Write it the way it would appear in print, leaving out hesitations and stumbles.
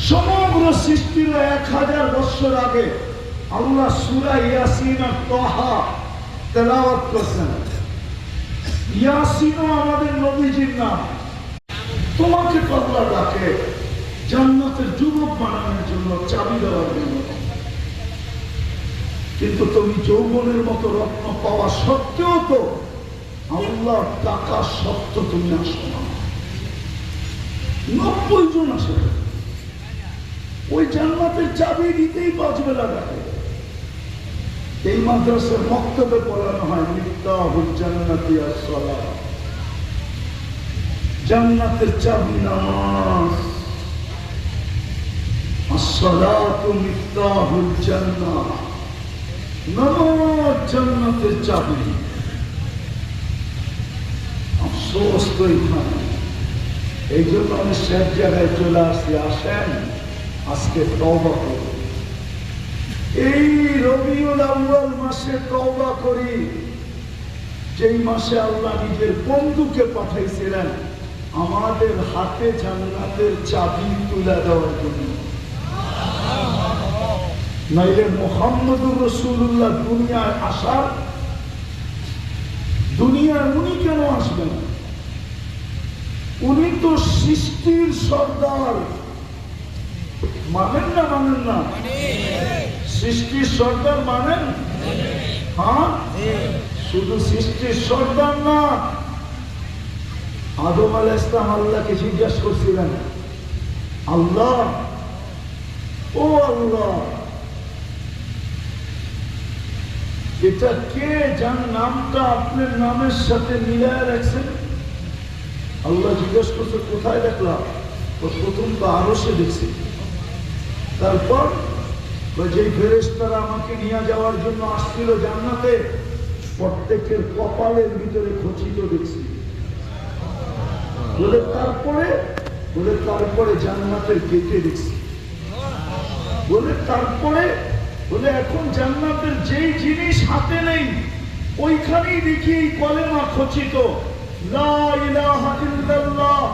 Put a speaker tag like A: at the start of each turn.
A: সমগ্র সৃষ্টির 1000 বছর আগে আল্লাহ সূরা ইয়াসিন আর তাহা তেলাওয়াত করেছেন। ইয়াসিনও আমাদের নবীজির নাম। তোমাকে আল্লাহ ডাকে জান্নাতের যুবক বানানোর জন্য, চাবি দেওয়ার জন্য। কিন্তু তুমি যৌবনের মতো রত্ন পাওয়া সত্ত্বেও তো আল্লাহ টাকা সত্য তুমি আসো না। 90 জন আসে, ওই জান্নাতের চাবি দিতেই বাঁচবে লাগাতে। এই মাদ্রাসার মক্তবে পড়ানো হয় মিফতাহুল জান্নাতি আস-সালাহ, জান্নাতের চাবি নামাজ। আস-সালাতু মিফতাহুল জান্নাহ, নামাজ জান্নাতের চাবি। আফসোস তো এখানে। এই জন্য আমি শেষ জায়গায় চলে আসছি। আসেন আজকে তওবা করি, এই রবিউল আউয়াল মাসে তওবা করি, যেই মাসে আল্লাহ নিজের বন্ধুকে পাঠাইছিলেন আমাদের হাতে জান্নাতের চাবি তুলে দেওয়ার জন্য। নাইলে মুহাম্মদুর রাসূলুল্লাহ দুনিয়ায় আসার, দুনিয়ায় উনি কেন আসবেন? উনি তো সৃষ্টির সর্দার। মানেন না? মানেন না? সৃষ্টির সর্দার মানেন? হ্যাঁ, শুধু সৃষ্টির সর্দার না। আদম আলাইহিস সালাম আল্লাহকে জিজ্ঞাসা করছিলেন, আল্লাহ, ও আল্লাহ, এটা কে যার নামটা আপনার নামের সাথে মিলায় রাখছেন? আল্লাহ জিজ্ঞেস করছে, কোথায় দেখলাম? প্রথম তো আরশে দেখছি। তারপর যে ফেরেশতারা আমাকে নিয়ে যাওয়ার জন্য আসছিল জান্নাতে, প্রত্যেকের কপালের ভিতরে খচিত দেখছি। তারপরে জান্নাতের গেটে দেখছি। তারপরে এখন জান্নাতের যেই জিনিস হাতে নেই ওইখানেই দেখি এই কলেমা খচিত, লা ইলাহা ইল্লাল্লাহ।